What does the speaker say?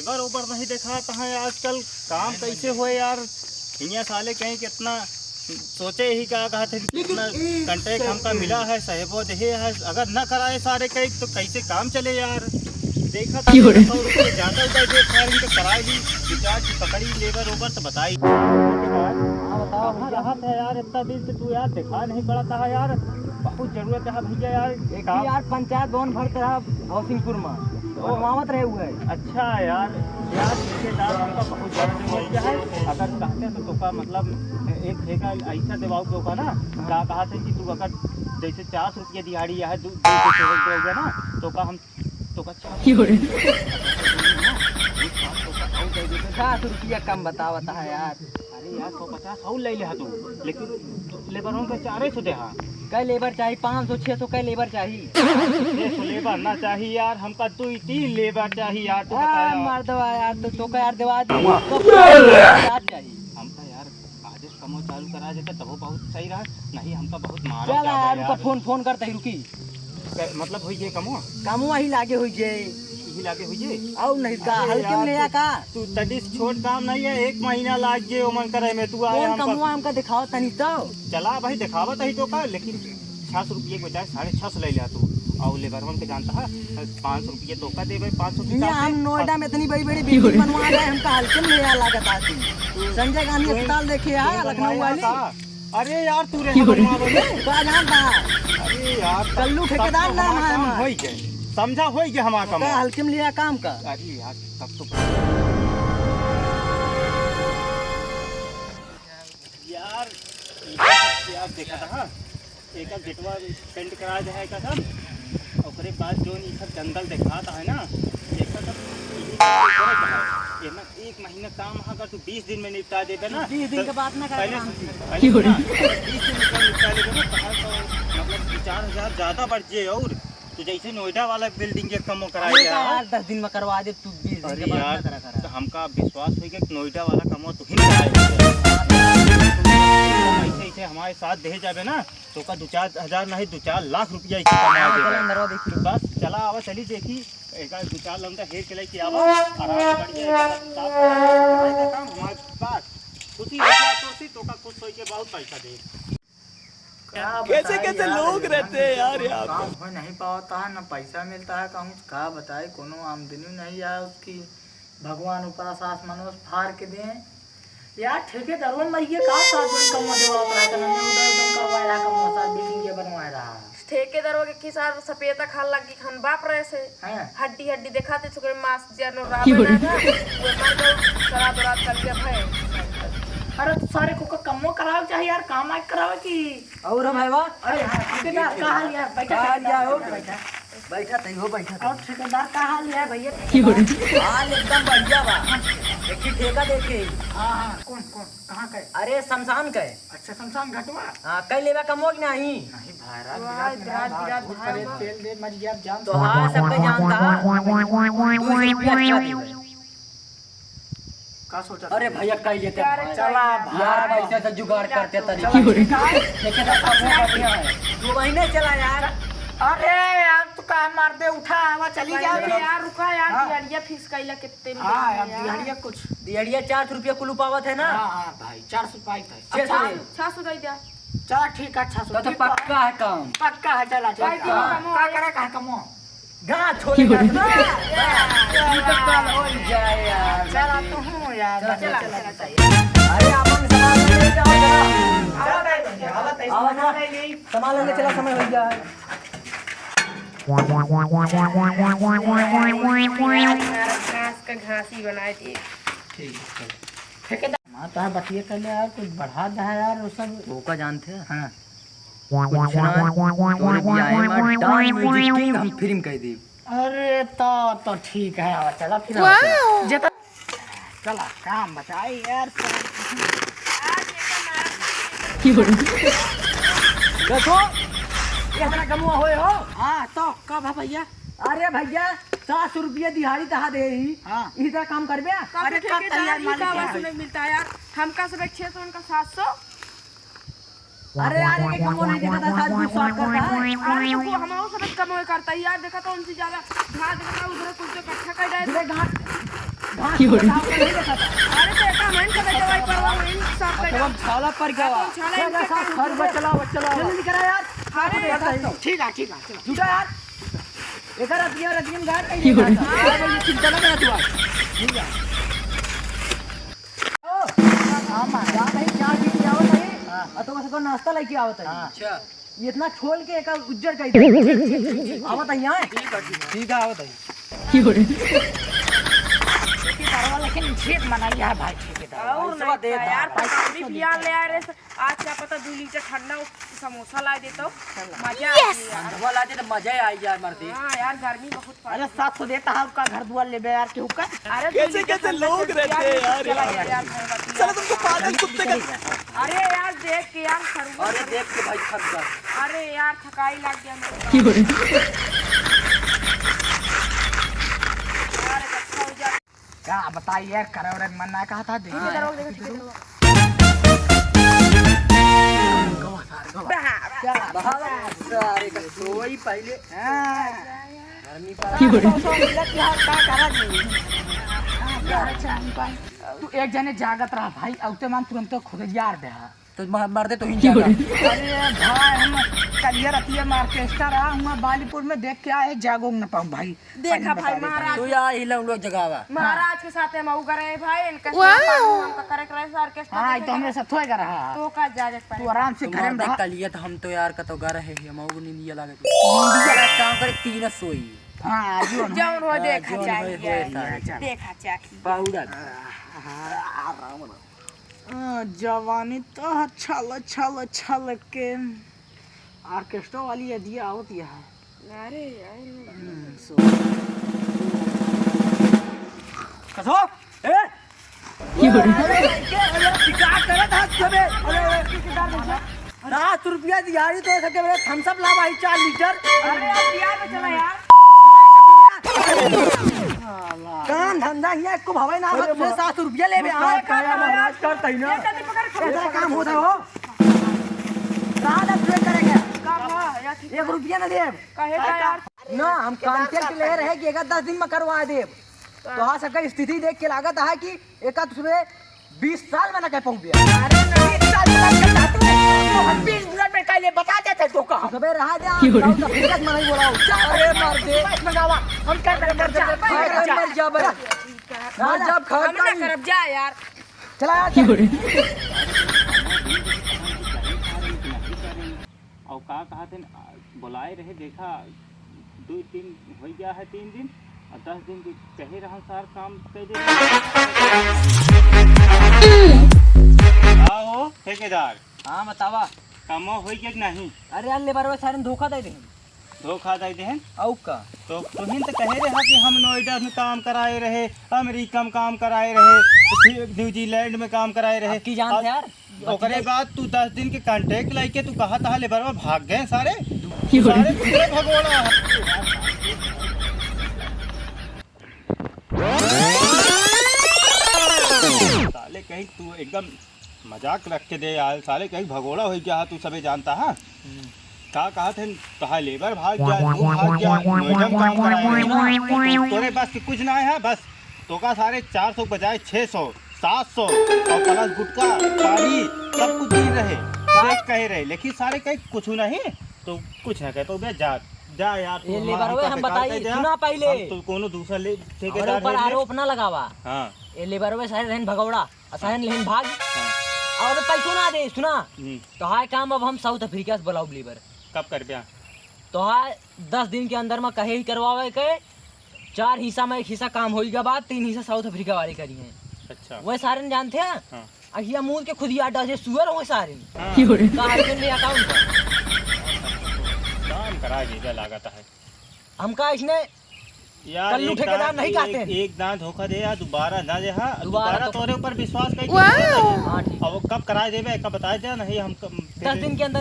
Labour ओबर नहीं देखा कहाँ आजकल काम कैसे हुए यार। इन्हें साले कहीं कितना सोचे ही क्या कहा थे कितना कंट्रैक्ट हमका मिला है साहेबो देहे है, अगर न कराए सारे कहीं तो कैसे काम चले यार। देखा था 100 रुपये ज्यादा उधर देख फायरिंग तो कराई ली रिचार्ज पकड़ी लेबर ओबर तो बताई। कहाँ है यार इतना दिन से तू यार दिखा नहीं पड़ा था यार, बहुत जरूरत है भैया यार। एक यार पंचायत भवन भरते रहा हौसिंगपुर में बनवावत रहे हुए। अच्छा यार यार ठेकेदार हमका बहुत जरूरत है, अगर कहते तो का मतलब एक ठेका ऐसा दिवाओ तो का ना क्या कहा थे कि तू अगर जैसे 400 रुपये दिहाड़ी है दोगे ना तो का हम तो का 50 रुपया कम बतावता है यार। अरे यार 150 और ले लिया तू, लेकिन लेबरों का 400 दे। हाँ कई लेबर चाहिए 500-600 कई लेबर चाहिए। 600 लेबर ना चाहिए यार, हमका 2-3 लेबर चाहिए यार। तू बता यार मार दवा यार तो का यार दवा चाहिए हमका यार। आज कमो चालू करा देते तब बहुत सही रहा, नहीं हमका बहुत मार चल यार उनका फोन करते ही रुकी। मतलब हुई ये कमो ही लागे हुई जे यही लागे हुई जे और नहीं का हल्के में ले का तू तड़ी छोट काम नहीं है, 1 महीना लाग गए ओमन करे में तू आया हमका दिखाओ तनी तो चला भाई दिखावत ही तो का, लेकिन 600 रुपये को चाहे 650 ले लिया तू और लेबरवन के जानता है 500 रुपये तो का दे भाई 500 हम नोएडा में इतनी बड़ी बड़ी बिल्डिंग बनवा रहे हैं, हमका हल्के में ले लागत आती। संजय गांधी अस्पताल देखे है लखनऊ वाली। अरे यार तू रे जानता अरे यार कल्लू ठेकेदार नाम है हमारा, समझा हो गया हमारा काम हल्के में लिया काम का। अरे यार तब तो यार यार देखा था एक गेटवा पेंट करा जाए का सब ओकरे पास जो ये सब जंगल दिखाता है ना देखा सब ये ना 1 महीना काम अगर तू 20 दिन में निपटा देगा ना 20 दिन के बाद ना पहले 20 दिन में निपटा देगा ना मतलब 4,000 ज्यादा बढ़ जाए। और तो जैसे नोएडा वाला बिल्डिंग के कम कराया यार 10 दिन में करवा दे तू 20 दिन के बाद करा। तो हमका विश्वास है कि नोएडा वाला कमो तू ही कराएगा। ऐसे हमारे साथ दे जावे ना तो का 2-4 हजार नहीं 2-4 लाख रुपया तो बस चला आवा चली देखी एक 2-4 लंका हेर के लेके आवा आराम बढ़िया काम हमारे पास खुशी तो का खुश होके बहुत पैसा दे। कैसे कैसे लोग रहते हैं यार यहाँ काम हो नहीं पाता है, ना पैसा मिलता है कहूँ का बताए, कोनो आमदनी नहीं है उसकी। भगवान ऊपर सास मनोज फाड़ के दें यार। ठेकेदारों में ये का साथ में कम देवा रहा है ना उधर करवा रहा कम साथ बिल्डिंग के बनवा रहा है। ठेकेदारों के किसान सपेता खाल लगी खन बाप रहे से हड्डी हड्डी दिखाते छुके मांस जनो राबे ना वो मार दो शराब रात कर दिया भाई। अरे तो सारे को कमो कराओ चाहिए यार, काम आज कराओ कि और भाईवा। अरे ठेकेदार कहाँ लिया बैठा हो बैठा तई हो बैठा और ठेकेदार कहाँ लिया भैया। हाल एकदम बढ़िया बा। एक ही ठेका देखे। हाँ कौन कौन कहाँ का? अरे शमशान का। अच्छा शमशान घाटवा। हाँ कई लेवा कमो कि नहीं तेल दे मरिया जान तो हाँ सब पे जानता 200 रुपया का सोचा। अरे भैया कई लेते चला यार पैसे से जुगाड़ करते तरीके 2 महीने चला यार। अरे यार तू का मार दे उठा आवा चली जा यार रुका यार दिहाड़िया फीस कैला कितने में। हाँ यार दिहाड़िया कुछ दिहाड़िया 400 रुपया कुल पावत है ना। हाँ भाई 400 पाई था 600 दे दिया। चला ठीक है 600 तो पक्का है काम पक्का है। चला भाई, का करे का कमो गा छोड़ जाए यार। चला तो हूँ यार चला चला अरे अपन सामान ले जाओ चला ना सामान लेने चला समय हो गया है। घास का घासी बनाए थे। ठेकेदार माँ तो बतिए कर ले यार कुछ बढ़ा दे यार वो सब वो का जानते हैं। हाँ कुछ ना तोरे बियाह में डांस म्यूजिक किंग हम फिल्म कह दी। अरे तो ठीक है आवा चला फिर जेता चला काम बताई यार। देखो इतना कमुआ होए हो। हाँ तो कब है भैया। अरे भैया 700 रुपया दिहाड़ी तहा दे ही हाँ इधर काम करबे। अरे कब तैयार मालिक नहीं मिलता यार, हमका सब 600 उनका 700। अरे यार ये कमो नहीं देखा था साथ कुछ शॉर्ट करता है। अरे वो हमारा सब कम करता है यार, देखा तो उनसे ज्यादा घास देखा उधर कुछ इकट्ठा कर इधर रहे घास नहीं देखा था। अरे तो एका मन का दवाई परवा इन सब पे अब छाला पर गया घर बचला जल्दी करा यार। ठीक है झूठा यार एक रतियम घर कहीं नहीं था। ये चिंता लगा तू आज ठीक है। हां मां नहीं चाय पी के आवत है और तो बस को नाश्ता लेके आवत है। अच्छा ये इतना छोल के एक उज्जर कही आवत है यहां ठीक है आवत है लेकिन छेद मनाई है भाई ठेकेदार और नहीं दे यार पकौड़ी पिया ले आ रे आज क्या पता 2 लीटर ठंडा समोसा ला देता मजा आ यार धवा ला दे तो मजा ही आई यार मर्दी। हां यार गर्मी बहुत पड़ अरे 700 देता है आपका घर दुआर ले बे यार के हुक्का। अरे कैसे कैसे लोग रहते हैं यार चलो तुमको पागल कुत्ते का। अरे यार देख के यार खरगोश अरे देख के भाई थक गया। अरे यार थकाई लग गया मेरे क्या बताइए यार करवरे मन ना कहा था सोई पहले तू एक जने जागत रहा भाई औते मान तुरंत खुद यार दे तो मर दे तो ही जागा। अरे भाई हम कलियर अतिया मार्केस्टर रहा हूं बालीपुर में देख के आए जागो न पाऊं भाई। देखा भाई महाराज तू यार हिला लोग जगावा महाराज के साथ हम करे भाई इनका हमका करे करे ऑर्केस्ट्रा। हां तो हमरे साथ होएगा रहा तो का जाजक पर तू आराम से घर में रह कलिया तो हम तो यार का तो गा रहे हैं हम को नींद लागे तो काम करे 3 सोई। हां जो जौन हो देखा चाहिए देखा चाहिए पाउडर जवानी तो छल के ऑर्केस्ट्रा वाली यदि आवत है। अरे कसो ए क्या करत हाथ सबे। अरे 7 रुपया दिहाड़ी तो सके मेरे थम्स अप ला भाई 4 लीटर। अरे यार बिया में चला यार काम धंधा हिया को भावे ना हाथ में 7 रुपया ले बे आ महाराज करतै ना ऐसा काम होता हो सादा ट्रेन करेंगे काम है यार 1 रुपया ना देब कहे का यार ना हम कॉन्ट्रैक्ट ले रहे कि 10 दिन में करवा देब। तो आ सके स्थिति देख के लागत है कि एक दूसरे 20 साल में ना कह पाऊं। अरे नहीं साल में हम 20 मिनट में काले बता देते तो का सबे रहा दे हम तो फिर मत बोलाओ। अरे मार दे मंगावा हम कर मर जा मर जब हम ना करब जा यार चला और का कहा थे बुलाए रहे देखा 2-3 हो गया है 3 दिन और 10 दिन की कहे रहा सार काम कर दे। आओ ठेकेदार हां बतावा काम हो गया कि नहीं। अरे यार लेबर सारे धोखा दे देहन औ का तो तुहिन तो कहे रहा कि हम नोएडा में काम कराए रहे अमेरिका में काम कराए रहे न्यूजीलैंड में काम कराए रहे की जानते यार। ओकरे बाद तू 10 दिन के कांटेक्ट लाइके तू कहा था लेबर भाग गए सारे सारे भगोड़ा साले कहीं तू एकदम मजाक रख के दे यार साले कहीं भगोड़ा हो गया तू सबे जानता है का कहा थे कहा लेबर भाग गया तू भाग गया नोएडा में काम कराए तोरे पास कुछ ना है बस तो का सारे 400 बजाय 600 700 और प्लस गुटका पानी सब कुछ दी रहे देख कहे रहे लेकिन सारे कहीं कुछ नहीं तो कुछ ना कहते बे जा यार ये लेबर वे हम बताइए सुना पहले तो कोनो दूसरा ले ठेकेदार और ऊपर आरोप ना लगावा। हां ये लेबर वे सारे रहन भगौड़ा असहन लेन भाग और पैसो ना दे सुना तो हाय काम अब हम साउथ अफ्रीका से बुलाओ लेबर कब कर बिया तो हाय 10 दिन के अंदर में कहे ही करवावे के 4 हिस्सा में 1 हिस्सा काम होइगा बाद 3 हिस्सा साउथ अफ्रीका वाले करी हैं। अच्छा वो सारे जानते हैं हां अहिया मूल के खुद याद डे सुअर हो सारे हां का आइकन ले अकाउंट काम करा दीजिए लागत है हमका इसने यार कल्लू ठेकेदार नहीं कहते हैं। एक दांत धोखा दे या दोबारा ना दे हां दोबारा तोरे ऊपर विश्वास कर हां ठीक अब कब कराए देबे कब बताए दे नहीं हम 10 दिन के अंदर